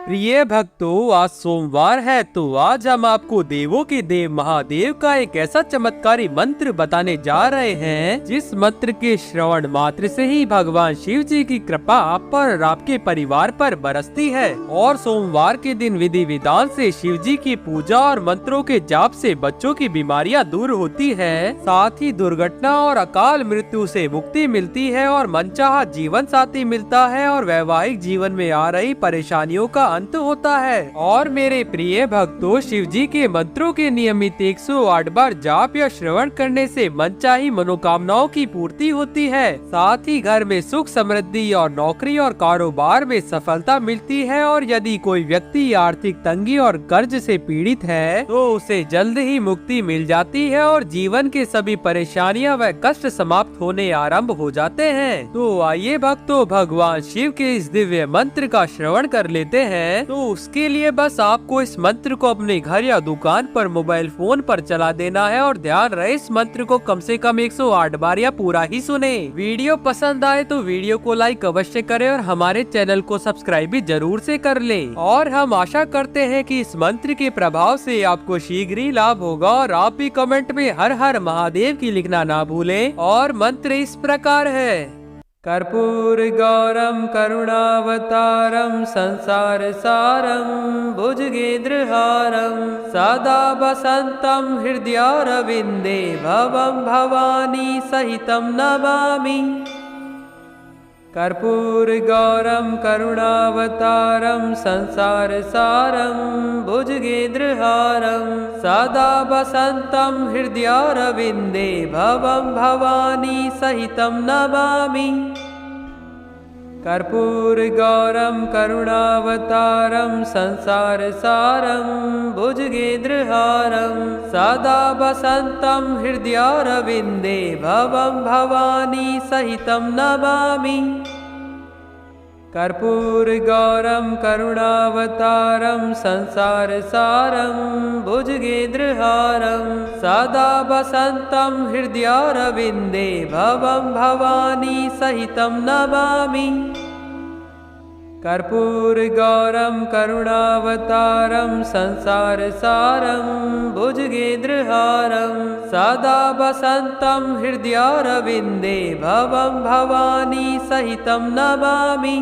प्रिय भक्तों, आज सोमवार है तो आज हम आपको देवों के देव महादेव का एक ऐसा चमत्कारी मंत्र बताने जा रहे हैं जिस मंत्र के श्रवण मात्र से ही भगवान शिव जी की कृपा आप पर और आपके परिवार पर बरसती है। और सोमवार के दिन विधि विधान से शिव जी की पूजा और मंत्रों के जाप से बच्चों की बीमारियां दूर होती है, साथ ही दुर्घटना और अकाल मृत्यु से मुक्ति मिलती है और मनचाहा जीवन साथी मिलता है और वैवाहिक जीवन में आ रही परेशानियों का अंत होता है। और मेरे प्रिय भक्तों, शिव जी के मंत्रों के नियमित 108 बार जाप या श्रवण करने से मनचाही मनोकामनाओं की पूर्ति होती है। साथ ही घर में सुख समृद्धि और नौकरी और कारोबार में सफलता मिलती है। और यदि कोई व्यक्ति आर्थिक तंगी और कर्ज से पीड़ित है तो उसे जल्द ही मुक्ति मिल जाती है और जीवन के सभी परेशानियां व कष्ट समाप्त होने आरंभ हो जाते हैं। तो आइए भक्तों, भगवान शिव के इस दिव्य मंत्र का श्रवण कर लेते हैं। तो उसके लिए बस आपको इस मंत्र को अपने घर या दुकान पर मोबाइल फोन पर चला देना है और ध्यान रहे इस मंत्र को कम से कम 108 बार या पूरा ही सुने। वीडियो पसंद आए तो वीडियो को लाइक अवश्य करें और हमारे चैनल को सब्सक्राइब भी जरूर से कर लें। और हम आशा करते हैं कि इस मंत्र के प्रभाव से आपको शीघ्र ही लाभ होगा। और आप भी कमेंट में हर हर महादेव की लिखना ना भूलें। और मंत्र इस प्रकार है। कर्पूर गौरम करुणावतारम संसार सारम भुजगेन्द्रहारम सदा वसंतम हृदयारविंदे भवम भवानी सहितम नमामि। कर्पूर गौरम करुणावतारम संसार सारम भुजगेन्द्रहारम सदा वसंतम हृदयारविंदे भवम भवानी सहितम नमामि। कर्पूर गौरम करुणावतारम संसार सारम भुजगेन्द्रहारम सदा वसंतम हृदयारविंदे भवम भवानी सहितम नमामि। कर्पूर गौरम करुणावतारम संसार सारम भुजगेन्द्रहारम सदा वसंतम हृदयारविंदे भवम भवानी सहितम नमामि। कर्पूर गौरम करुणावतारम संसार सारम भुजगेन्द्रहारम सदा वसंतम हृदयारविंदे भवम भवानी सहितम नमामि।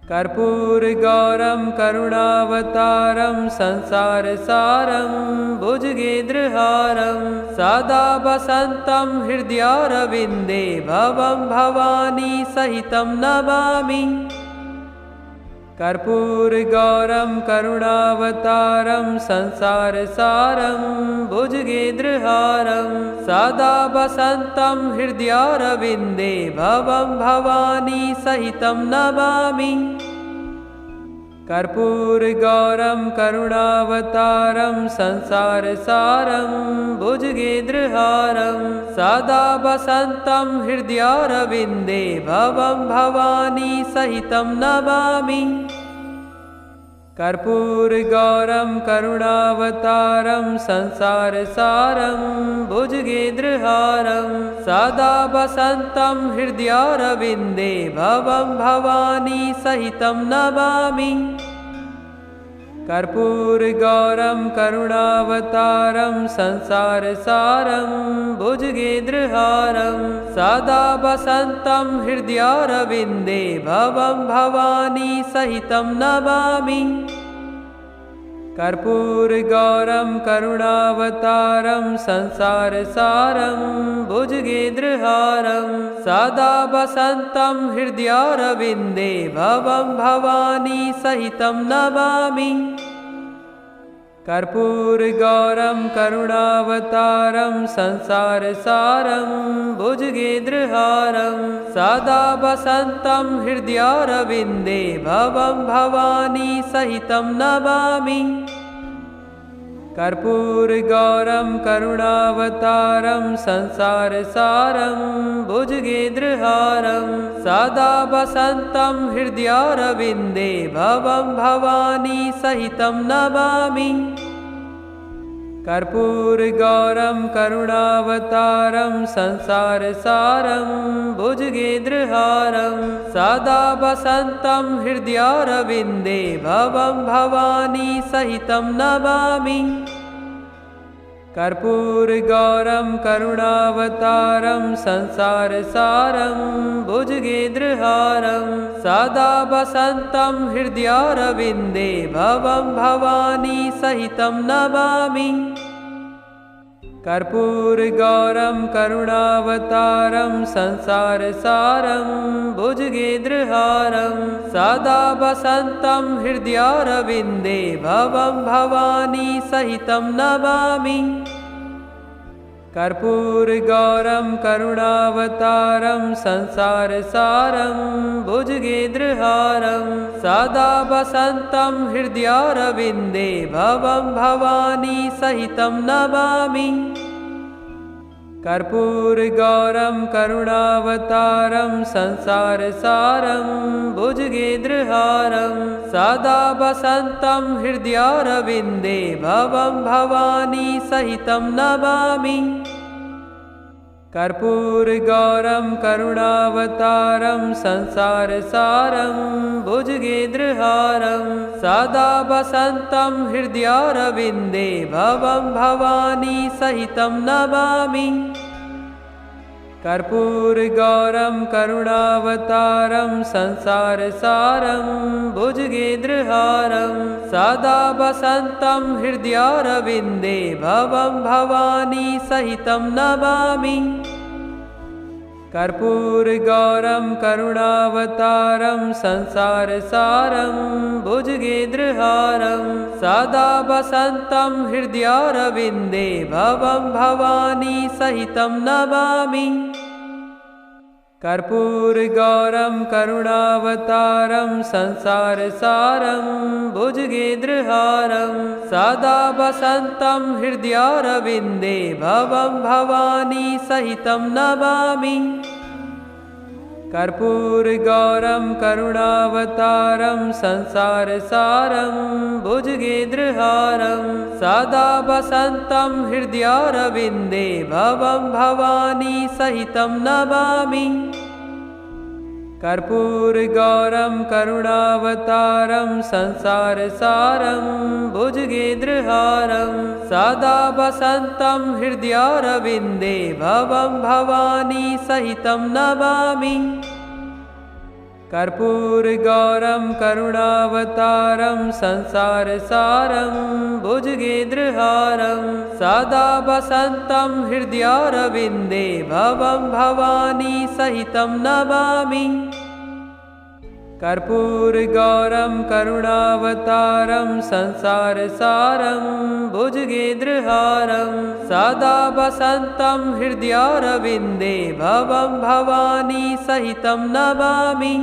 कर्पूर गौरम करुणावतारम संसार सारम भुजगेन्द्रहारम सदा वसंतम हृदयारविंदे भवम भवानी सहितम नमामि। कर्पूर गौरम करुणावतारम संसार सारम भुजगेन्द्रहारम सदा वसंतम हृदयारविंदे भवम भवानी सहितम नमामि। कर्पूर गौरम करुणावतारम संसार सारम भुजगेन्द्रहारम सदा वसंतम हृदयारविंदे भवम भवानी सहितम नमामि। कर्पूर गौरम करुणावतारम संसार सारम भुजगेन्द्रहारम सदा वसंतम हृदयारविंदे भवम भवानी सहितम नमामि। कर्पूर गौरम करुणावतारम संसार सारम भुजगेन्द्रहारम सदा वसंतम हृदयारविंदे भवम भवानी सहितम नमामि। कर्पूर गौरम करुणावतारम संसार सारम भुजगेन्द्रहारम सदा वसंतम हृदयारविंदे भवम भवानी सहितम नमामि। कर्पूर गौरम करुणावतारम संसार सारम भुजगेन्द्रहारम सदा वसंतम हृदयारविंदे भवम भवानी सहितम नमामि। कर्पूर गौरम करुणावतारम संसार सारम भुजगेन्द्रहारम सदा वसंतम हृदयारविंदे भवम भवानी सहितम नमामि। कर्पूरगौरं करुणावतारं संसारसारं भुजगेन्द्रहारं सदा वसन्तं हृदयारविन्दे भवं भवानी सहितं नमामि। कर्पूरगौरं करुणावतारं संसारसारं भुजगेन्द्रहारं सदा वसन्तं हृदयारविन्दे भवं भवानी सहितं नमामि। कर्पूरगौरं करुणावतारं संसारसारं भुजगेन्द्रहारं सदा वसन्तं हृदयारविन्दे भवं भवानी सहितं नमामि। कर्पूरगौरं करुणावतारं संसारसारं भुजगेन्द्रहारं सदा वसन्तं हृदयारविन्दे भवं भवानी सहितं नमामि। कर्पूरगौरं करुणावतारं संसारसारं भुजगेन्द्रहारं सदा वसन्तं हृदयारविन्दे भवं भवानी सहितं नमामि। कर्पूरगौरं करुणावतारं संसारसारं भुजगेन्द्रहारं सदा वसन्तं हृदयारविन्दे भवं भवानी सहितं नमामि। कर्पूरगौरं करुणावतारं संसारसारं भुजगेन्द्रहारं सदा वसन्तं हृदयारविन्दे भवं भवानी सहितं नमामि। कर्पूरगौरं करुणावतारं संसारसारं भुजगेन्द्रहारं सदा वसन्तं हृदयारविन्दे भवं भवानी सहितं नमामि। कर्पूरगौरं करुणावतारं संसारसारं भुजगेन्द्रहारं सदा वसन्तं हृदयारविन्दे भवं भवानी सहितं नमामि। कर्पूरगौरं करुणावतारं संसारसारं भुजगेन्द्रहारं सदा वसन्तं हृदयारविन्दे भवं भवानी सहितं नमामि। कर्पूरगौरं करुणावतारं संसारसारं भुजगेन्द्रहारं सदा वसन्तं हृदयारविन्दे भवं भवानी सहितं नमामि। कर्पूरगौरं करुणावतारं संसारसारं भुजगेन्द्रहारं सदा वसन्तं हृदयारविन्दे भवं भवानी सहितं नमामि। कर्पूरगौरं करुणावतारं संसारसारं भुजगेन्द्रहारं सदा वसन्तं हृदयारविन्दे भवं भवानी सहितं नमामि।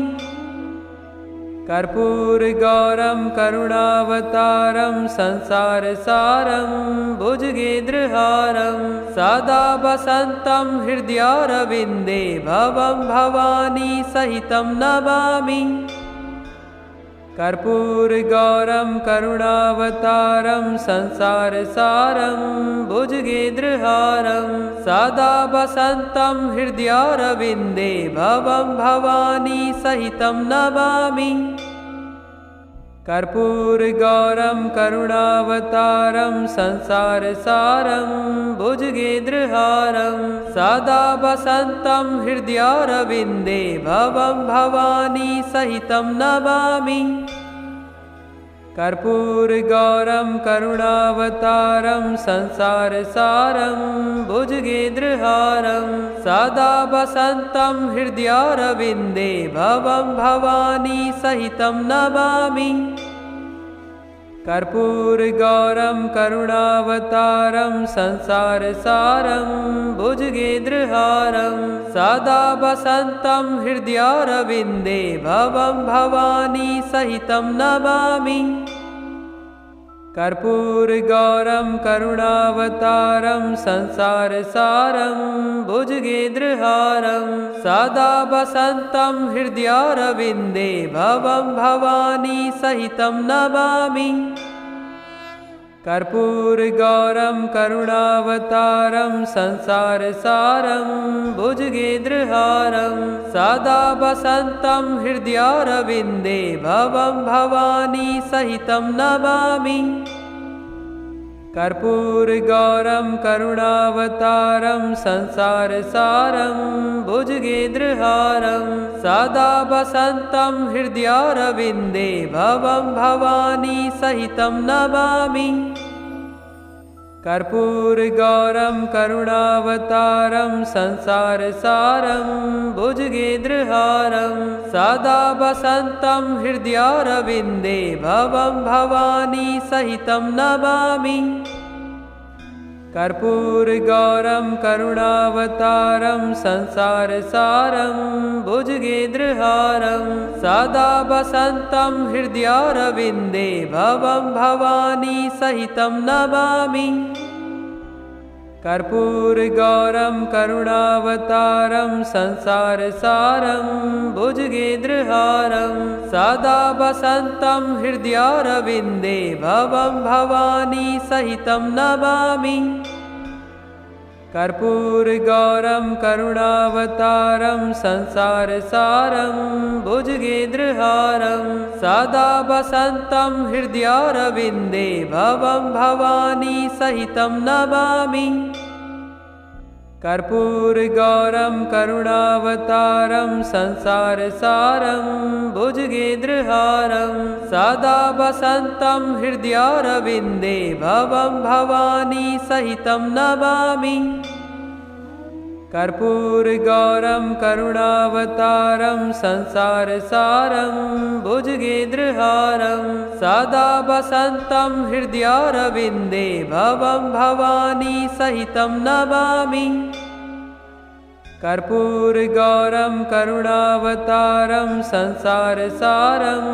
कर्पूरगौरं करुणावतारं संसारसारं भुजगेन्द्रहारं सदा वसन्तं हृदयारविन्दे भवं भवानी सहितं नमामि। कर्पूरगौरं करुणावतारं संसारसारं भुजगेन्द्रहारं सदा वसन्तं हृदयारविन्दे भवं भवानी सहितं नमामि। कर्पूरगौरं करुणावतारं संसारसारं भुजगेन्द्रहारं सदा वसन्तं हृदयारविन्दे भवं भवानी सहितं नमामि। कर्पूरगौरं करुणावतारं संसारसारं भुजगेन्द्रहारं सदा वसन्तं हृदयारविन्दे भवं भवानी सहितं नमामि। कर्पूरगौरं करुणावतारं संसारसारं भुजगेन्द्रहारं सदा वसन्तं हृदयारविन्दे भवं भवानी सहितं नमामि। कर्पूरगौरं करुणावतारं संसारसारं भुजगेन्द्रहारं सदा वसन्तं हृदयारविन्दे भवं भवानी सहितं नमामि। कर्पूरगौरं करुणावतारं संसारसारं भुजगेन्द्रहारं सदा वसन्तं हृदयारविन्दे भवं भवानी सहितं नमामि। कर्पूरगौरं करुणावतारं संसारसारं भुजगेन्द्रहारं सदा वसन्तं हृदयारविन्दे भवं भवानी सहितं नमामि। कर्पूरगौरं करुणावतारं संसारसारं भुजगेन्द्रहारं सदा वसन्तं हृदयारविन्दे भवं भवानी सहितं नमामि। कर्पूरगौरं करुणावतारं संसारसारं भुजगेन्द्रहारं सदा वसन्तं हृदयारविन्दे भवं भवानी सहितं नमामि। कर्पूरगौरं करुणावतारं संसारसारं भुजगेन्द्रहारं सदा वसन्तं हृदयारविन्दे भवं भवानी सहितं नमामि। कर्पूरगौरं करुणावतारं संसारसारं भुजगेन्द्रहारं सदा वसन्तं हृदयारविन्दे भवं भवानी सहितं नमामि। कर्पूरगौरं करुणावतारं संसारसारं भुजगेन्द्रहारं सदा वसन्तं हृदयारविन्दे भवं भवानी सहितं नमामि। कर्पूरगौरं करुणावतारं संसारसारं भुजगेन्द्रहारं सदा वसन्तं हृदयारविन्दे भवं भवानी सहितं नमामि। कर्पूरगौरं करुणावतारं संसारसारं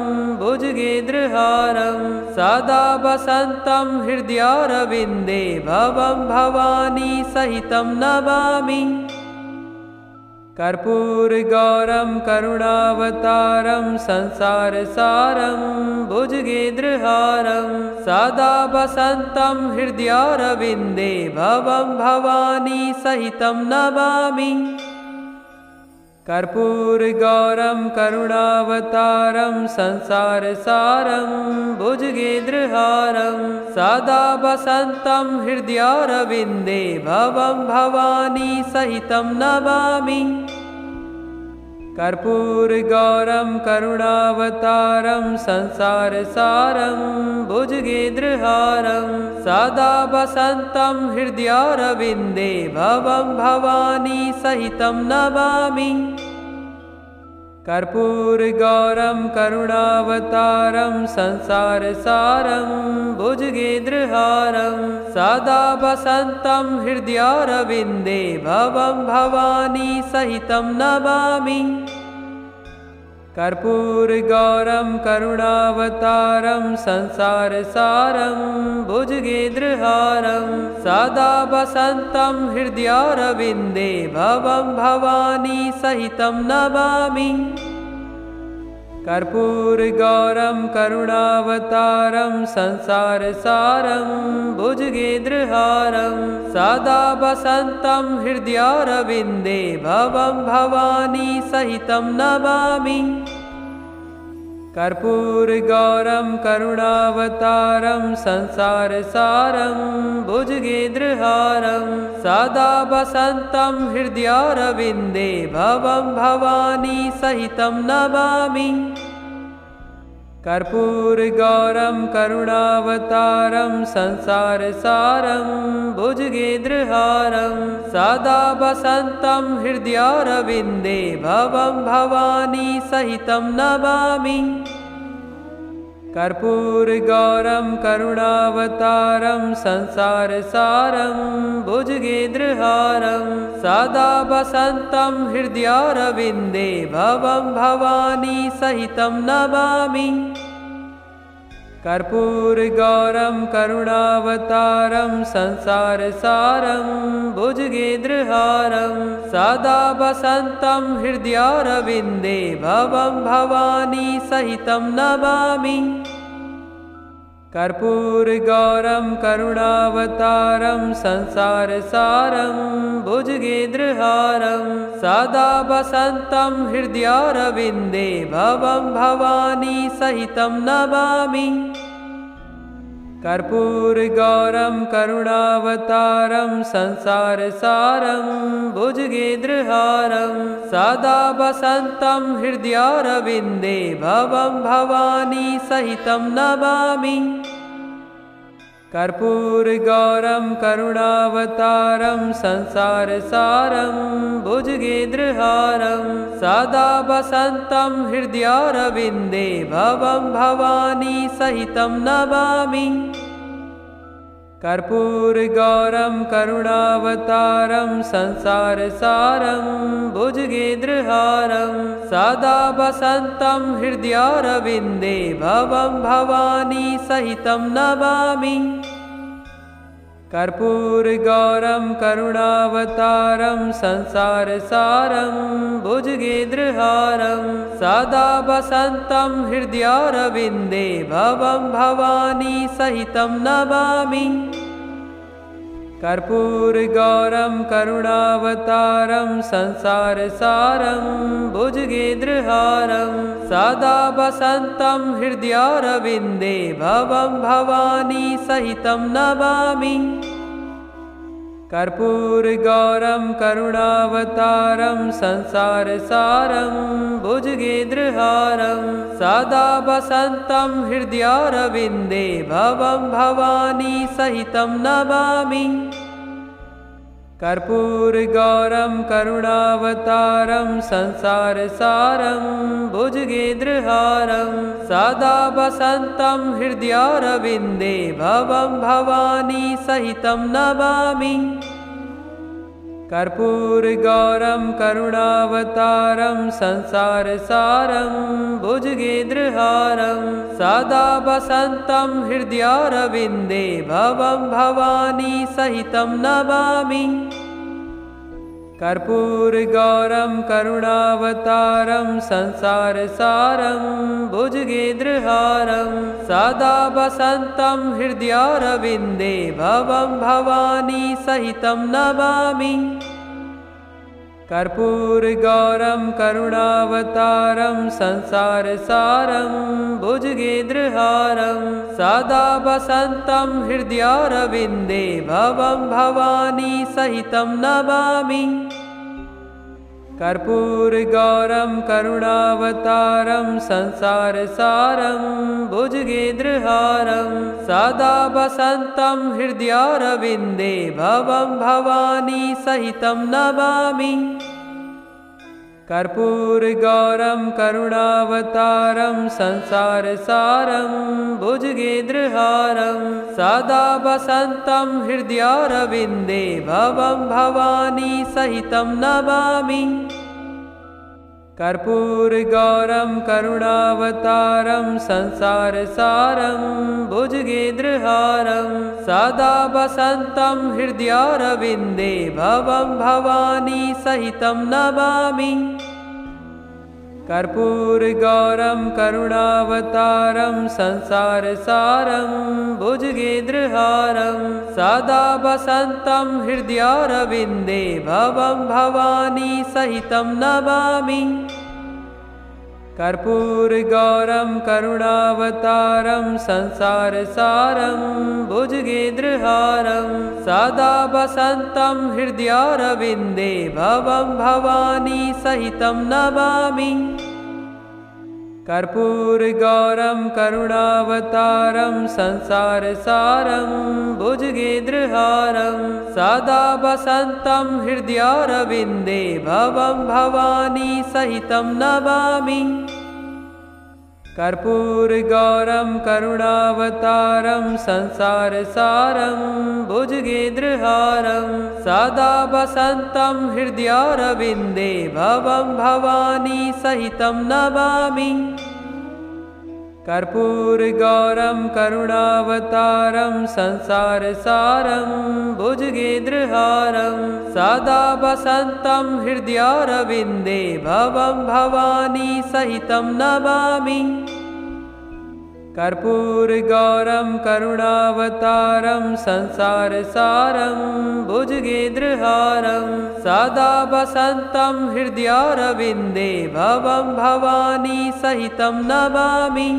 भुजगेन्द्रहारं सदा वसन्तं हृदयारविन्दे भवं भवानी सहितं नमामि। कर्पूरगौरं करुणावतारं संसारसारं भुजगेन्द्रहारं सदा वसन्तं हृदयारविन्दे भवं भवानी सहितं नमामि। कर्पूरगौरं करुणावतारं संसारसारं भुजगेन्द्रहारं सदा वसन्तं हृदयारविन्दे भवं भवानी सहितं नमामि। कर्पूरगौरं करुणावतारं संसारसारं भुजगेन्द्रहारं सदा वसन्तं हृदयारविन्दे भवं भवानी सहितं नमामि। कर्पूरगौरं करुणावतारं संसारसारं भुजगेन्द्रहारं सदा वसन्तं हृदयारविन्दे भवं भवानी सहितं नमामि। कर्पूरगौरं करुणावतारं संसारसारं भुजगेन्द्रहारं सदा वसन्तं हृदयारविन्दे भवं भवानी सहितं नमामि। कर्पूरगौरं करुणावतारं संसारसारं भुजगेन्द्रहारं सदा वसन्तं हृदयारविन्दे भवं भवानी सहितं नमामि। कर्पूरगौरं करुणावतारं संसारसारं भुजगेन्द्रहारं सदा वसन्तं हृदयारविन्दे भवं भवानी सहितं नमामि। कर्पूरगौरं करुणावतारं संसारसारं भुजगेन्द्रहारं सदा वसन्तं हृदयारविन्दे भवं भवानी सहितं नमामि। कर्पूरगौरं करुणावतारं संसारसारं भुजगेन्द्रहारं सदा वसन्तं हृदयारविन्दे भवं भवानी सहितं नमामि। कर्पूरगौरं करुणावतारं संसारसारं भुजगेन्द्रहारं सदा वसन्तं हृदयारविन्दे भवं भवानी सहितं नमामि। कर्पूरगौरं करुणावतारं संसारसारं भुजगेन्द्रहारं सदा वसन्तं हृदयारविन्दे भवं भवानी सहितं नमामि। कर्पूरगौरं करुणावतारं संसारसारं भुजगेन्द्रहारं सदा वसन्तं हृदयारविन्दे भवं भवानी सहितं नमामि। कर्पूरगौरं करुणावतारं संसारसारं भुजगेन्द्रहारं सदा वसन्तं हृदयारविन्दे भवं भवानी सहितं नमामि। कर्पूरगौरं करुणावतारं संसारसारं भुजगेन्द्रहारं सदा वसन्तं हृदयारविन्दे भवं भवानी सहितं नमामि। कर्पूरगौरं करुणावतारं संसारसारं भुजगेन्द्रहारं सदा वसन्तं हृदयारविन्दे भवं भवानी सहितं नमामि। कर्पूरगौरं करुणावतारं संसारसारं भुजगेन्द्रहारं सदा वसन्तं हृदयारविन्दे भवं भवानी सहितं नमामि। कर्पूरगौरं करुणावतारं संसारसारं भुजगेन्द्रहारं सदा वसन्तं हृदयारविन्दे भवं भवानी सहितं नमामि। कर्पूरगौरं करुणावतारं संसारसारं भुजगेन्द्रहारं सदा वसन्तं हृदयारविन्दे भवं भवानी सहितं नमामि। कर्पूरगौरं करुणावतारं संसारसारं भुजगेन्द्रहारं सदा वसन्तं हृदयारविन्दे भवं भवानी सहितं नमामि। कर्पूरगौरं करुणावतारं संसारसारं भुजगेन्द्रहारं सदा वसन्तं हृदयारविन्दे भवं भवानी सहितं नमामि। कर्पूरगौरं करुणावतारं संसारसारं भुजगेन्द्रहारं सदा वसन्तं हृदयारविन्दे भवं भवानी सहितं नमामि। कर्पूरगौरं करुणावतारं संसारसारं भुजगेन्द्रहारं सदा वसन्तं हृदयारविन्दे भवं भवानी सहितं नमामि। कर्पूरगौरं करुणावतारं संसारसारं भुजगेन्द्रहारं सदा वसन्तं हृदयारविन्दे भवं भवानी सहितं नमामि। कर्पूरगौरं करुणावतारं संसारसारं भुजगेन्द्रहारं सदा वसन्तं हृदयारविन्दे भवं भवानी सहितं नमामि। कर्पूरगौरं करुणावतारं संसारसारं भुजगेन्द्रहारं सदा वसन्तं हृदयारविन्दे भवं भवानी सहितं नमामि। कर्पूरगौरं करुणावतारं संसारसारं भुजगेन्द्रहारं सदा वसन्तं हृदयारविन्दे भवं भवानी सहितं नमामि। कर्पूरगौरं करुणावतारं संसारसारं भुजगेन्द्रहारं सदा वसन्तं हृदयारविन्दे भवं भवानी सहितं नमामि। कर्पूरगौरं करुणावतारं संसारसारं भुजगेन्द्रहारं सदा वसन्तं हृदयारविन्दे भवं भवानी सहितं नमामि। कर्पूरगौरं करुणावतारं संसारसारं भुजगेन्द्रहारं सदा वसन्तं हृदयारविन्दे भवं भवानी सहितं नमामि। कर्पूरगौरं करुणावतारं संसारसारं भुजगेन्द्रहारं सदा वसन्तं हृदयारविन्दे भवं भवानी सहितं नमामि।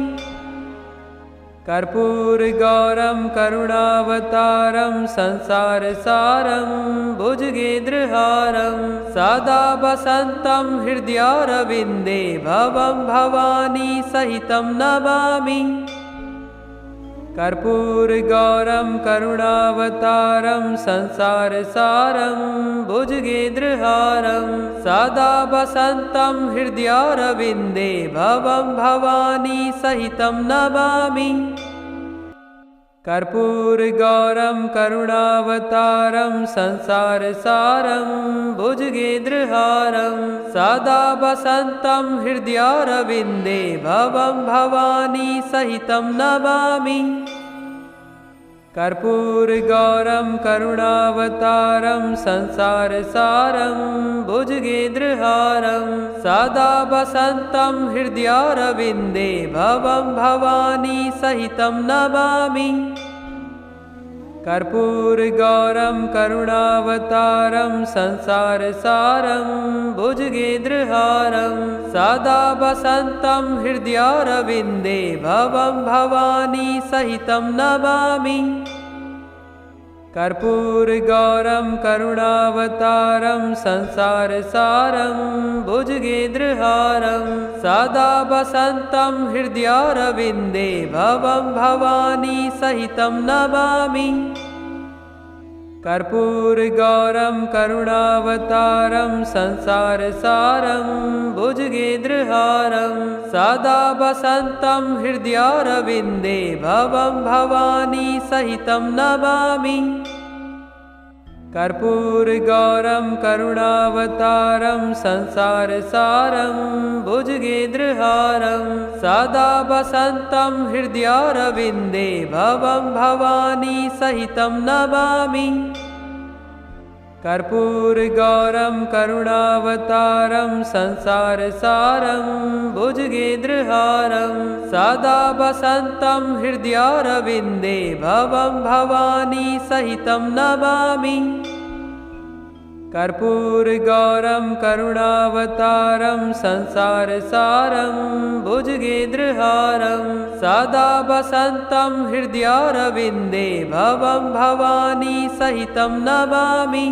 कर्पूरगौरं करुणावतारं संसारसारं भुजगेन्द्रहारं सदा वसन्तं हृदयारविन्दे भवं भवानी सहितं नमामि। कर्पूरगौरं करुणावतारं संसारसारं भुजगेन्द्रहारं सदा वसन्तं हृदयारविन्दे भवं भवानी सहितं नमामि। कर्पूरगौरं करुणावतारं संसारसारं भुजगेन्द्रहारं सदा वसन्तं हृदयारविन्दे भवं भवानी सहितं नमामि। कर्पूरगौरं करुणावतारं संसारसारं भुजगेन्द्रहारं सदा वसन्तं हृदयारविन्दे भवं भवानी सहितं नमामि। कर्पूरगौरं करुणावतारं संसारसारं भुजगेन्द्रहारं सदा वसन्तं हृदयारविन्दे भवं भवानी सहितं नमामि। कर्पूरगौरं करुणावतारं संसारसारं भुजगेन्द्रहारं सदा वसन्तं हृदयारविन्दे भवं भवानी सहितं नमामि। कर्पूरगौरं करुणावतारं संसारसारं भुजगेन्द्रहारं सदा वसन्तं हृदयारविन्दे भवं भवानी सहितं नमामि। कर्पूरगौरं करुणावतारं संसारसारं भुजगेन्द्रहारं सदा वसन्तं हृदयारविन्दे भवं भवानी सहितं नमामि। कर्पूरगौरं करुणावतारं संसारसारं भुजगेन्द्रहारं सदा वसन्तं हृदयारविन्दे भवं भवानी सहितं नमामि। कर्पूरगौरं करुणावतारं संसारसारं भुजगेन्द्रहारं सदा वसन्तं हृदयारविन्दे भवं भवानी सहितं नमामि।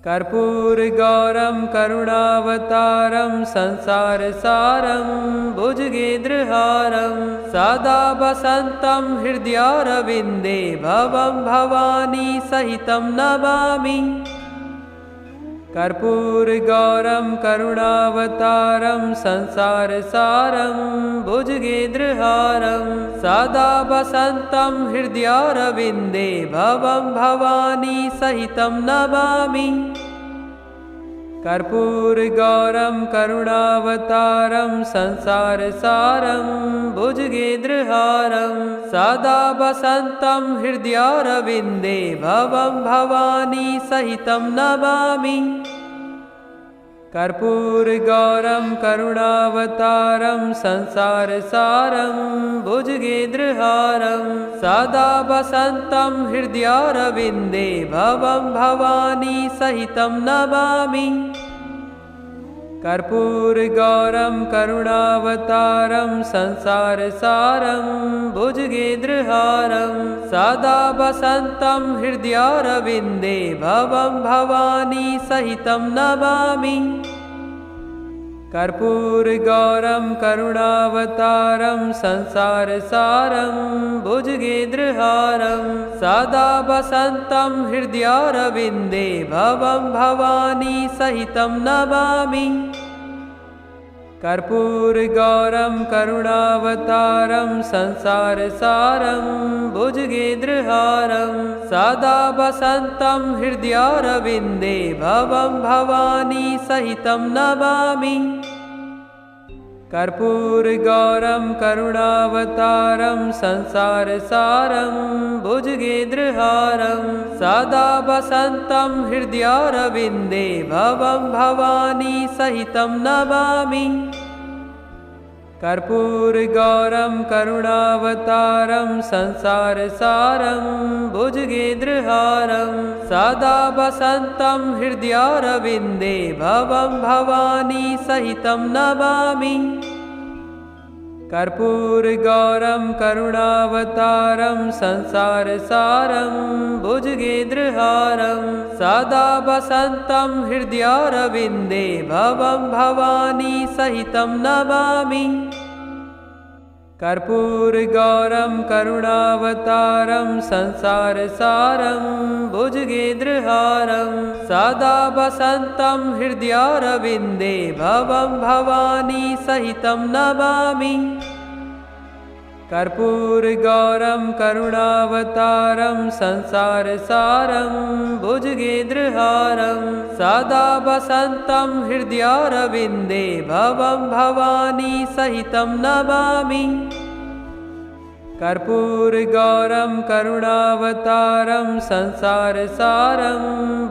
कर्पूरगौरं करुणावतारं संसारसारं भुजगेन्द्रहारं सदा वसन्तं हृदयारविन्दे भवं भवानी सहितं नमामि। कर्पूरगौरं करुणावतारं संसारसारं भुजगेन्द्रहारं सदा वसन्तं हृदयारविन्दे भवं भवानी सहितं नमामि। कर्पूरगौरं करुणावतारं संसारसारं भुजगेन्द्रहारं सदा वसन्तं हृदयारविन्दे भवं भवानी सहितं नमामि। कर्पूरगौरं करुणावतारं संसारसारं भुजगेन्द्रहारं सदा वसन्तं हृदयारविन्दे भवं भवानी सहितं नमामि। कर्पूरगौरं करुणावतारं संसारसारं भुजगेन्द्रहारं सदा वसन्तं हृदयारविन्दे भवं भवानी सहितं नमामि। कर्पूरगौरं करुणावतारं संसारसारं भुजगेन्द्रहारं सदा वसन्तं हृदयारविन्दे भवं भवानी सहितं नमामि। कर्पूरगौरं करुणावतारं संसारसारं भुजगेन्द्रहारं सदा वसन्तं हृदयारविन्दे भवं भवानी सहितं नमामि। कर्पूरगौरं करुणावतारं संसारसारं भुजगेन्द्रहारं सदा वसन्तं हृदयारविन्दे भवं भवानी सहितं नमामि। कर्पूरगौरं करुणावतारं संसारसारं भुजगेन्द्रहारं सदा वसन्तं हृदयारविन्दे भवं भवानी सहितं नमामि। कर्पूरगौरं करुणावतारं संसारसारं भुजगेन्द्रहारं सदा वसन्तं हृदयारविन्दे भवं भवानी सहितं नमामि। कर्पूरगौरं करुणावतारं संसारसारं भुजगेन्द्रहारं सदा वसन्तं हृदयारविन्दे भवं भवानी सहितं नमामि। कर्पूरगौरं करुणावतारं संसारसारं भुजगेन्द्रहारं सदा वसन्तं हृदयारविन्दे भवं भवानी सहितं नमामि। कर्पूरगौरं करुणावतारं संसारसारं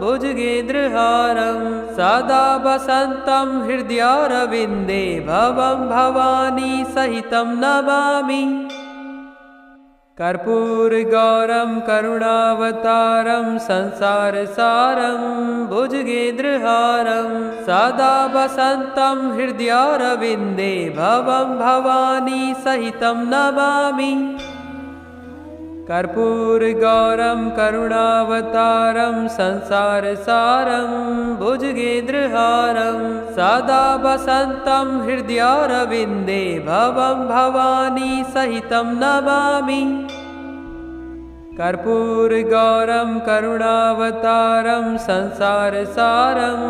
भुजगेन्द्रहारं सदा वसन्तं हृदयारविन्दे भवं भवानी सहितं नमामि। कर्पूरगौरं करुणावतारं संसारसारं भुजगेन्द्रहारं सदा वसन्तं हृदयारविन्दे भवं भवानी सहितं नमामि। कर्पूरगौरं करुणावतारं संसारसारं भुजगेन्द्रहारं सदा वसन्तं हृदयारविन्दे भवं भवानी सहितं नमामि। कर्पूरगौरं करुणावतारं संसारसारं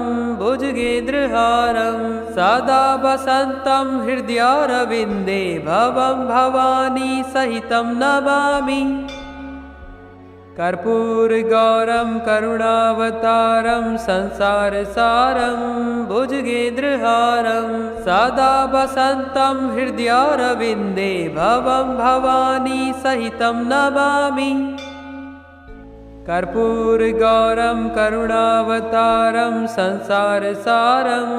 भुजगेन्द्रहारं सदा वसन्तं हृदयारविन्दे भवं भवानी सहितं नमामि। कर्पूरगौरं करुणावतारं संसारसारं भुजगेन्द्रहारं सदा वसन्तं हृदयारविन्दे भवं भवानी सहितं नमामि। कर्पूरगौरं करुणावतारं संसारसारं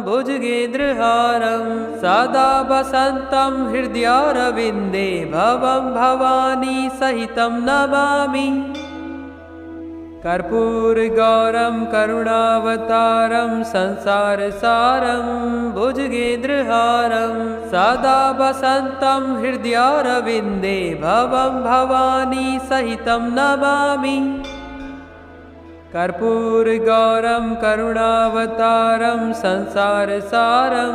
भुजगेन्द्रहारं सदा वसन्तं हृदयारविन्दे भवं भवानी सहितं नमामि। कर्पूरगौरं करुणावतारं संसारसारं भुजगेन्द्रहारं सदा वसन्तं हृदयारविन्दे भवं भवानी सहितं नमामि। कर्पूरगौरं करुणावतारं संसारसारं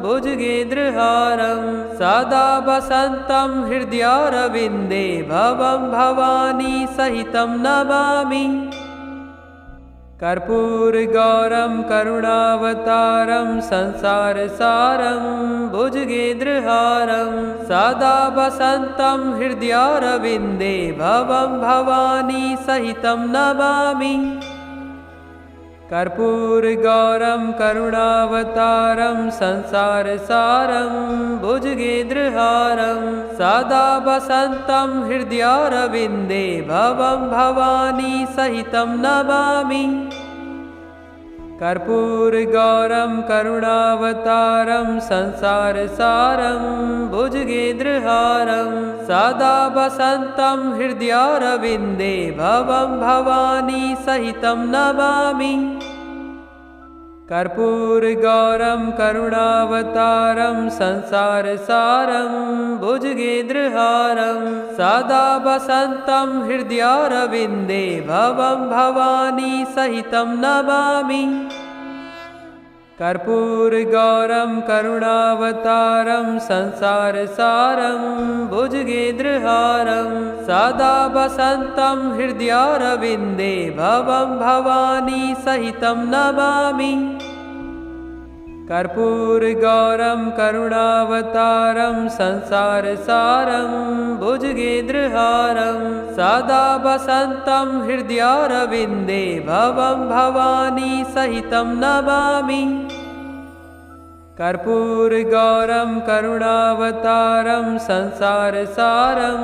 भुजगेन्द्रहारं सदा वसन्तं हृदयारविन्दे भवं भवानी सहितं नमामि। कर्पूरगौरं करुणावतारं संसारसारं भुजगेन्द्रहारं सदा वसन्तं हृदयारविन्दे भवं भवानी सहितं नमामि। कर्पूरगौरं करुणावतारं संसारसारं भुजगेन्द्रहारं सदा वसन्तं हृदयारविन्दे भवं भवानी सहितं नमामि। कर्पूरगौरं करुणावतारं संसारसारं भुजगेन्द्रहारं सदा वसन्तं हृदयारविन्दे भवं भवानी सहितं नमामि। कर्पूरगौरं करुणावतारं संसारसारं भुजगेन्द्रहारं सदा वसन्तं हृदयारविन्दे भवं भवानी सहितं नमामि। कर्पूरगौरं करुणावतारं संसारसारं भुजगेन्द्रहारं सदा वसन्तं हृदयारविन्दे भवं भवानी सहितं नमामि। कर्पूरगौरं करुणावतारं संसारसारं भुजगेन्द्रहारं सदा वसन्तं हृदयारविन्दे भवं भवानी सहितं नमामि। कर्पूरगौरं करुणावतारं संसारसारं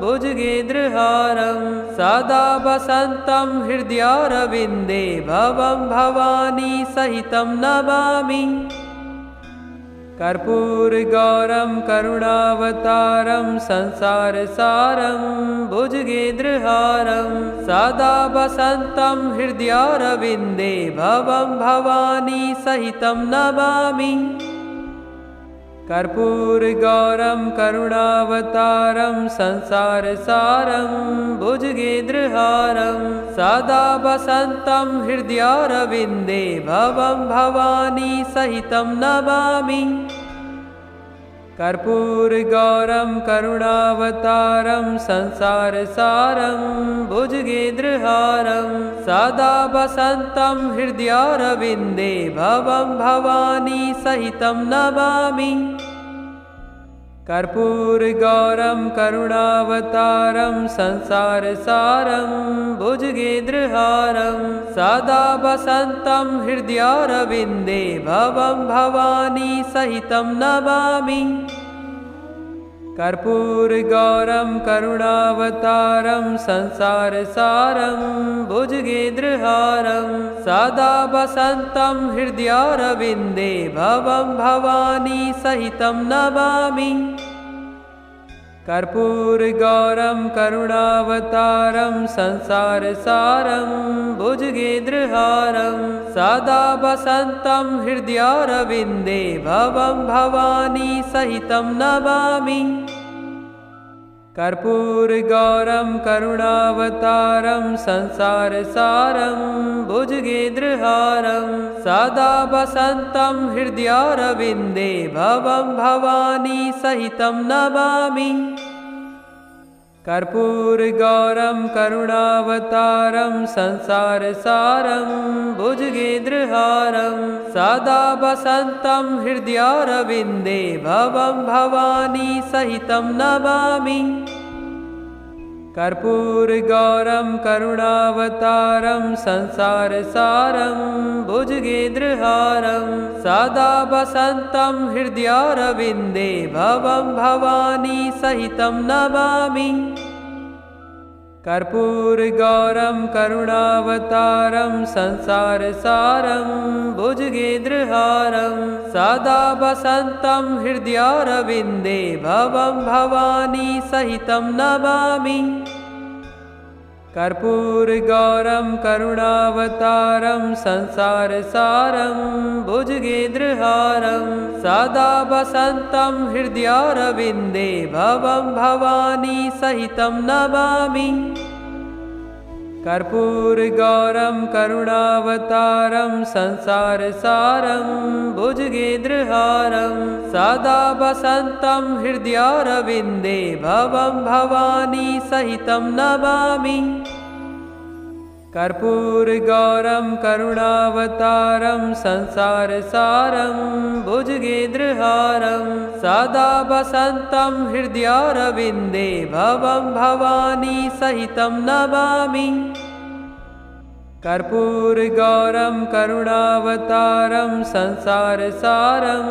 भुजगेन्द्रहारं सदा वसन्तं हृदयारविन्दे भवं भवानी सहितं नमामि। कर्पूरगौरं करुणावतारं संसारसारं भुजगेन्द्रहारं सदा वसन्तं हृदयारविन्दे भवं भवानी सहितं नमामि। कर्पूरगौरं करुणावतारं संसारसारं भुजगेन्द्रहारं सदा वसन्तं हृदयारविन्दे भवं भवानी सहितं नमामि। कर्पूरगौरं करुणावतारं संसारसारं भुजगेन्द्रहारं सदा वसन्तं हृदयारविन्दे भवं भवानी सहितं नमामि। कर्पूरगौरं करुणावतारं संसारसारं भुजगेन्द्रहारं सदा वसन्तं हृदयारविन्दे भवं भवानी सहितं नमामि। कर्पूरगौरं करुणावतारं संसारसारं भुजगेन्द्रहारं सदा वसन्तं हृदयारविन्दे भवं भवानी सहितं नमामि। कर्पूरगौरं करुणावतारं संसारसारं भुजगेन्द्रहारं सदा वसन्तं हृदयारविन्दे भवं भवानी सहितं नमामि। कर्पूरगौरं करुणावतारं संसारसारं भुजगेन्द्रहारं सदा वसन्तं हृदयारविन्दे भवं भवानी सहितं नमामि। कर्पूरगौरं करुणावतारं संसारसारं भुजगेन्द्रहारं सदा वसन्तं हृदयारविन्दे भवं भवानी सहितं नमामि। कर्पूरगौरं करुणावतारं संसारसारं भुजगेन्द्रहारं सदा वसन्तं हृदयारविन्दे भवं भवानी सहितं नमामि। कर्पूरगौरं करुणावतारं संसारसारं भुजगेन्द्रहारं सदा वसन्तं हृदयारविन्दे भवं भवानी सहितं नमामि। कर्पूरगौरं करुणावतारं संसारसारं भुजगेन्द्रहारं सदा वसन्तं हृदयारविन्दे भवं भवानी सहितं नमामि। कर्पूरगौरं करुणावतारं संसारसारं भुजगेन्द्रहारं सदा वसन्तं हृदयारविन्दे भवं भवानी सहितं नमामि। कर्पूरगौरं करुणावतारं संसारसारं भुजगेन्द्रहारं सदा वसन्तं हृदयारविन्दे भवं भवानी सहितं नमामि। कर्पूरगौरं करुणावतारं संसारसारं भुजगेन्द्रहारं सदा वसन्तं हृदयारविन्दे भवं भवानी सहितं नमामि। कर्पूरगौरं करुणावतारं संसारसारं भुजगेन्द्रहारं सदा वसन्तं हृदयारविन्दे भवं भवानी सहितं नमामि। कर्पूरगौरं करुणावतारं संसारसारं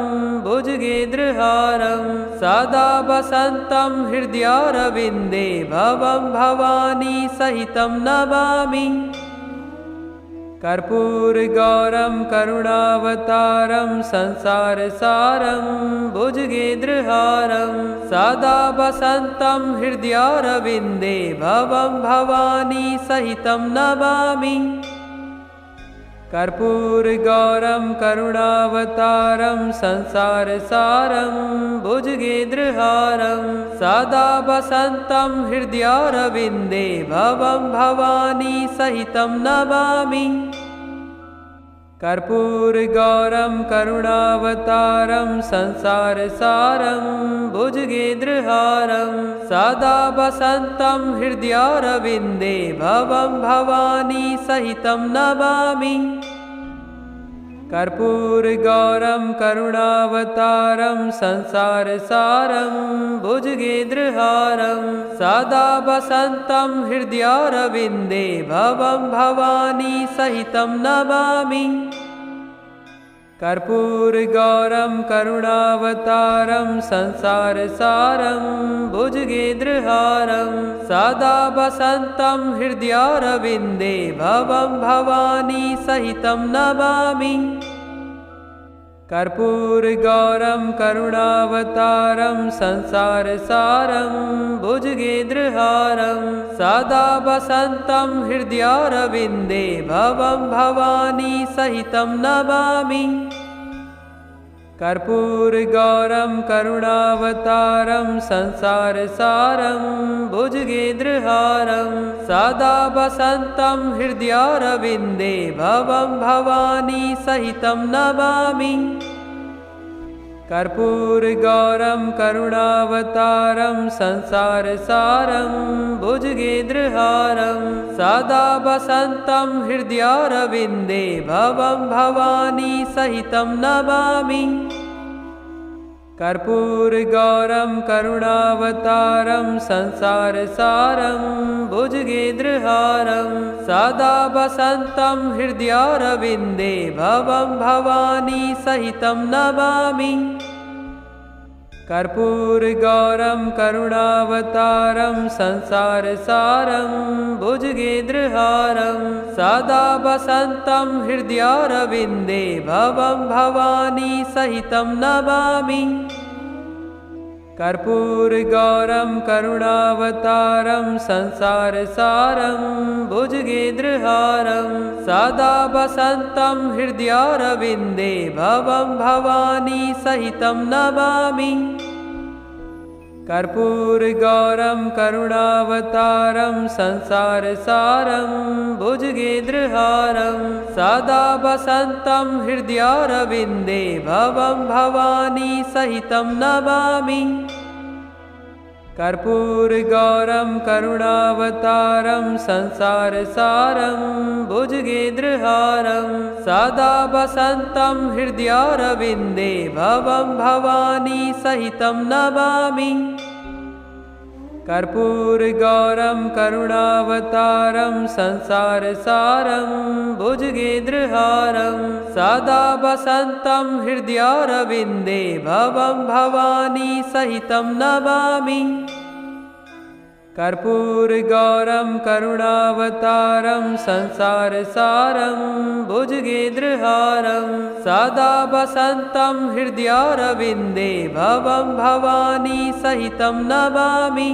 भुजगेन्द्रहारं सदा वसन्तं हृदयारविन्दे भवं भवानी सहितं नमामि। कर्पूरगौरं करुणावतारं संसारसारं भुजगेन्द्रहारं सदा वसन्तं हृदयारविन्दे भवं भवानी सहितं नमामि। कर्पूरगौरं करुणावतारं संसारसारं भुजगेन्द्रहारं सदा वसन्तं हृदयारविन्दे भवं भवानी सहितं नमामि। कर्पूरगौरं करुणावतारं संसारसारं भुजगेन्द्रहारं सदा वसन्तं हृदयारविन्दे भवं भवानी सहितं नमामि। कर्पूरगौरं करुणावतारं संसारसारं भुजगेन्द्रहारं सदा वसन्तं हृदयारविन्दे भवं भवानी सहितं नमामि। कर्पूरगौरं करुणावतारं संसारसारं भुजगेन्द्रहारं सदा वसन्तं हृदयारविन्दे भवं भवानी सहितं नमामि। कर्पूरगौरं करुणावतारं संसारसारं भुजगेन्द्रहारं सदा वसन्तं हृदयारविन्दे भवं भवानी सहितं नमामि। कर्पूरगौरं करुणावतारं संसारसारं भुजगेन्द्रहारं सदा वसन्तं हृदयारविन्दे भवं भवानी सहितं नमामि। कर्पूरगौरं करुणावतारं संसारसारं भुजगेन्द्रहारं सदा वसन्तं हृदयारविन्दे भवं भवानी सहितं नमामि। कर्पूरगौरं करुणावतारं संसारसारं भुजगेन्द्रहारं सदा वसन्तं हृदयारविन्दे भवं भवानी सहितं नमामि। कर्पूरगौरं करुणावतारं संसारसारं भुजगेन्द्रहारं सदा वसन्तं हृदयारविन्दे भवं भवानी सहितं नमामि। कर्पूरगौरं करुणावतारं संसारसारं भुजगेन्द्रहारं सदा वसन्तं हृदयारविन्दे भवं भवानी सहितं नमामि। कर्पूरगौरं करुणावतारं संसारसारं भुजगेन्द्रहारं सदा वसन्तं हृदयारविन्दे भवं भवानी सहितं नमामि। कर्पूरगौरं करुणावतारं संसारसारं भुजगेन्द्रहारं सदा वसन्तं हृदयारविन्दे भवं भवानी सहितं नमामि। कर्पूरगौरं करुणावतारं संसारसारं भुजगेन्द्रहारं सदा वसन्तं हृदयारविन्दे भवं भवानी सहितं नमामि। कर्पूरगौरं करुणावतारं संसारसारं भुजगेन्द्रहारं सदा वसन्तं हृदयारविन्दे भवं भवानी सहितं नमामि।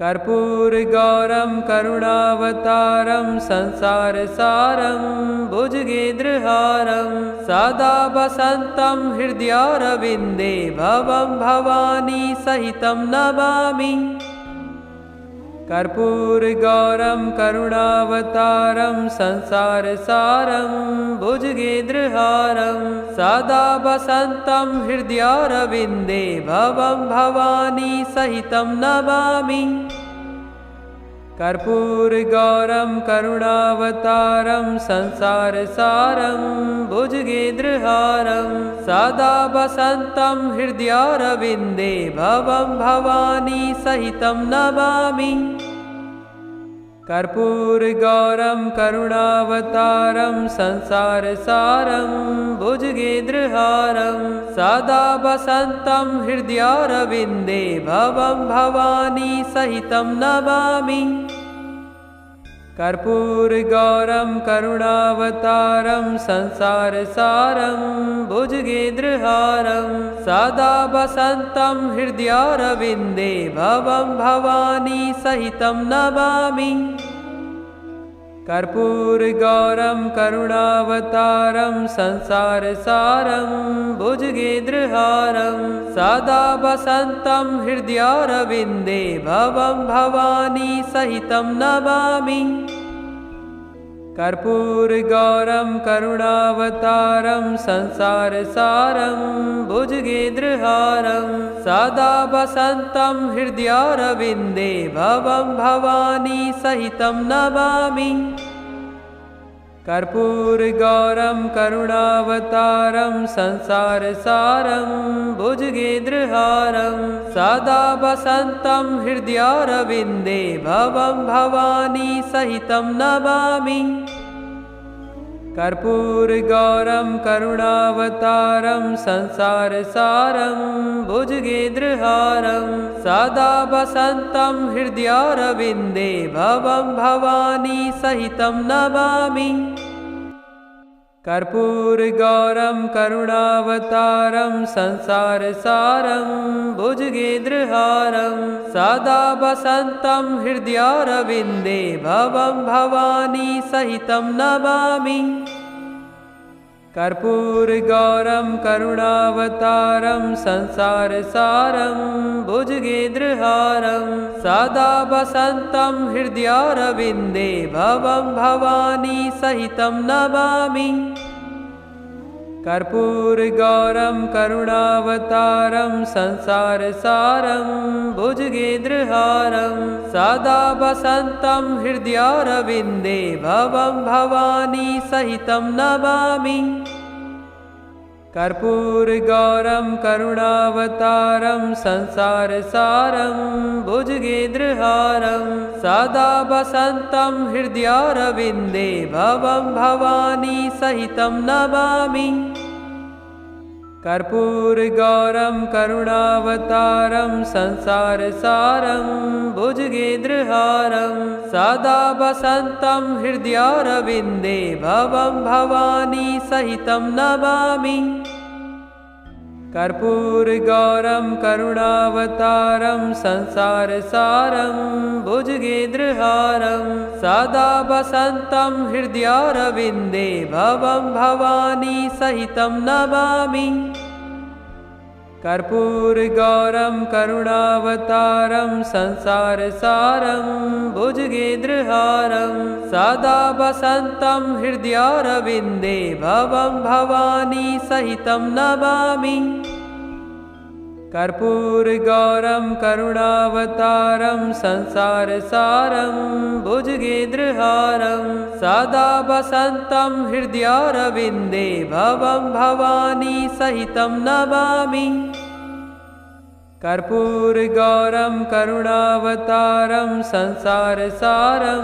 कर्पूरगौरं करुणावतारं संसारसारं भुजगेन्द्रहारं सदा वसन्तं हृदयारविन्दे भवं भवानी सहितं नमामि। कर्पूरगौरं करुणावतारं संसारसारं भुजगेन्द्रहारं सदा वसन्तं हृदयारविन्दे भवं भवानी सहितं नमामि। कर्पूरगौरं करुणावतारं संसारसारं भुजगेन्द्रहारं सदा वसन्तं हृदयारविन्दे भवं भवानी सहितं नमामि। कर्पूरगौरं करुणावतारं संसारसारं भुजगेन्द्रहारं सदा वसन्तं हृदयारविन्दे भवं भवानी सहितं नमामि। कर्पूरगौरं करुणावतारं संसारसारं भुजगेन्द्रहारं सदा वसन्तं हृदयारविन्दे भवं भवानी सहितं नमामि। कर्पूरगौरं करुणावतारं संसारसारं भुजगेन्द्रहारं सदा वसन्तं हृदयारविन्दे भवं भवानी सहितं नमामि। कर्पूरगौरं करुणावतारं संसारसारं भुजगेन्द्रहारं सदा वसन्तं हृदयारविन्दे भवं भवानी सहितं नमामि। कर्पूरगौरं करुणावतारं संसारसारं भुजगेन्द्रहारं सदा वसन्तं हृदयारविन्दे भवं भवानी सहितं नमामि। कर्पूरगौरं करुणावतारं संसारसारं भुजगेन्द्रहारं सदा वसन्तं हृदयारविन्दे भवं भवानी सहितं नमामि। कर्पूरगौरं करुणावतारं संसारसारं भुजगेन्द्रहारं सदा वसन्तं हृदयारविन्दे भवं भवानी सहितं नमामि। कर्पूरगौरं करुणावतारं संसारसारं भुजगेन्द्रहारं सदा वसन्तं हृदयारविन्दे भवं भवानी सहितं नमामि। कर्पूरगौरं करुणावतारं संसारसारं भुजगेन्द्रहारं सदा वसन्तं हृदयारविन्दे भवं भवानी सहितं नमामि। कर्पूरगौरं करुणावतारं संसारसारं भुजगेन्द्रहारं सदा वसन्तं हृदयारविन्दे भवं भवानी सहितं नमामि। कर्पूरगौरं करुणावतारं संसारसारं भुजगेन्द्रहारं सदा वसन्तं हृदयारविन्दे भवं भवानी सहितं नमामि। कर्पूरगौरं करुणावतारं संसारसारं भुजगेन्द्रहारं सदा वसन्तं हृदयारविन्दे भवं भवानी सहितं नमामि। कर्पूरगौरं करुणावतारं संसारसारं भुजगेन्द्रहारं सदा वसन्तं हृदयारविन्दे भवं भवानी सहितं नमामि। कर्पूरगौरं करुणावतारं संसारसारं भुजगेन्द्रहारं सदा वसन्तं हृदयारविन्दे भवं भवानी सहितं नमामि। कर्पूरगौरं करुणावतारं संसारसारं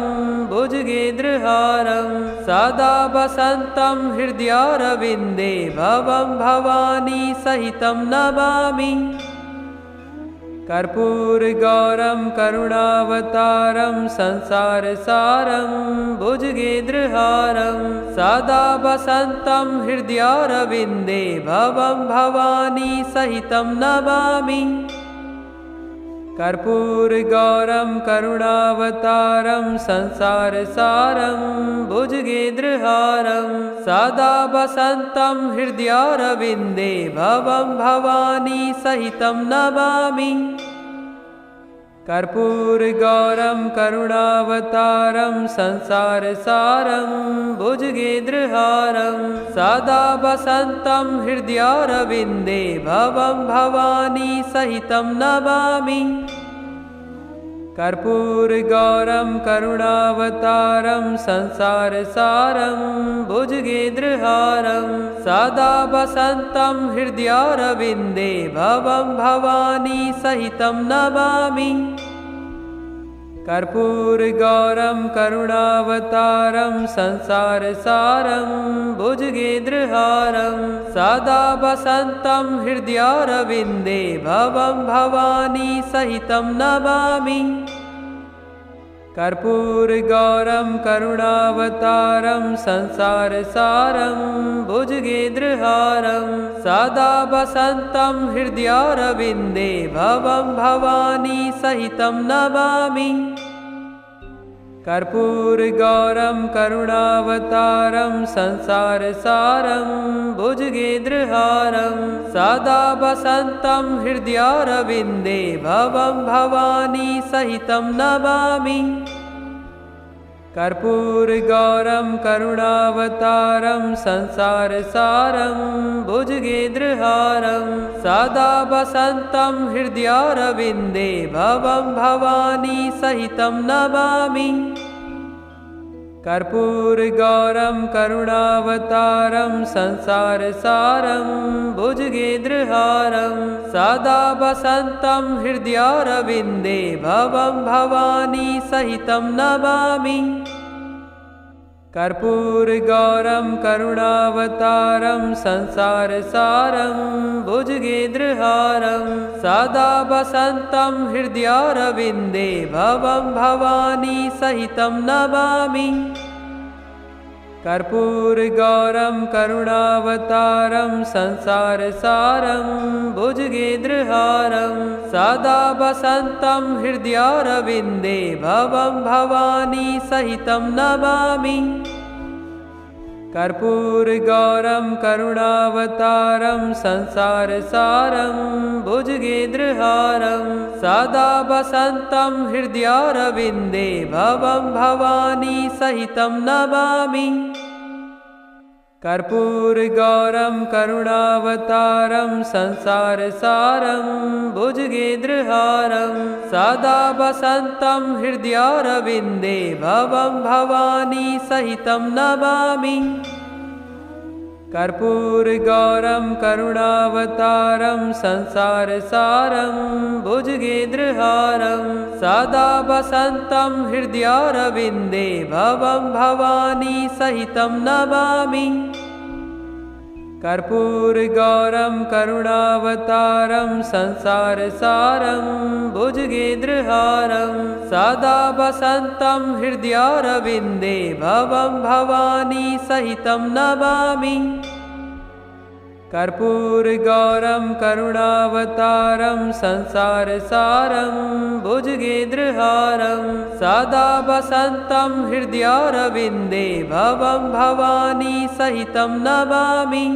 भुजगेन्द्रहारं सदा वसन्तं हृदयारविन्दे भवं भवानी सहितं नमामि। कर्पूरगौरं करुणावतारं संसारसारं भुजगेन्द्रहारं सदा वसन्तं हृदयारविन्दे भवं भवानी सहितं नमामि। कर्पूरगौरं करुणावतारं संसारसारं भुजगेन्द्रहारं सदा वसन्तं हृदयारविन्दे भवं भवानी सहितं नमामि। कर्पूरगौरं करुणावतारं संसारसारं भुजगेन्द्रहारं सदा वसन्तं हृदयारविन्दे भवं भवानी सहितं नमामि। कर्पूरगौरं करुणावतारं संसारसारं भुजगेन्द्रहारं सदा वसन्तं हृदयारविन्दे भवं भवानी सहितं नमामि। कर्पूरगौरं करुणावतारं संसारसारं भुजगेन्द्रहारं सदा वसन्तं हृदयारविन्दे भवं भवानी सहितं नमामि। कर्पूरगौरं करुणावतारं संसारसारं भुजगेन्द्रहारं सदा वसन्तं हृदयारविन्दे भवं भवानी सहितं नमामि। कर्पूरगौरं करुणावतारं संसारसारं भुजगेन्द्रहारं सदा वसन्तं हृदयारविन्दे भवं भवानी सहितं नमामि। कर्पूरगौरं करुणावतारं संसारसारं भुजगेन्द्रहारं सदा वसन्तं हृदयारविन्दे भवं भवानी सहितं नमामि। कर्पूरगौरं करुणावतारं संसारसारं भुजगेन्द्रहारं सदा वसन्तं हृदयारविन्दे भवं भवानी सहितं नमामि। कर्पूरगौरं करुणावतारं संसारसारं भुजगेन्द्रहारं सदा वसन्तं हृदयारविन्दे भवं भवानी सहितं नमामि। कर्पूरगौरं करुणावतारं संसारसारं भुजगेन्द्रहारं सदा वसन्तं हृदयारविन्दे भवं भवानी सहितं नमामि। कर्पूरगौरं करुणावतारं संसारसारं भुजगेन्द्रहारं सदा वसन्तं हृदयारविन्दे भवं भवानी सहितं नमामि। कर्पूरगौरं करुणावतारं संसारसारं भुजगेन्द्रहारं सदा वसन्तं हृदयारविन्दे भवं भवानी सहितं नमामि। कर्पूरगौरं करुणावतारं संसारसारं भुजगेन्द्रहारं सदा वसन्तं हृदयारविन्दे भवं भवानी सहितं नमामि। कर्पूरगौरं करुणावतारं संसारसारं भुजगेन्द्रहारं सदा वसन्तं हृदयारविन्दे भवं भवानी सहितं नमामि। कर्पूरगौरं करुणावतारं संसारसारं भुजगेन्द्रहारं सदा वसन्तं हृदयारविन्दे भवं भवानी सहितं नमामि।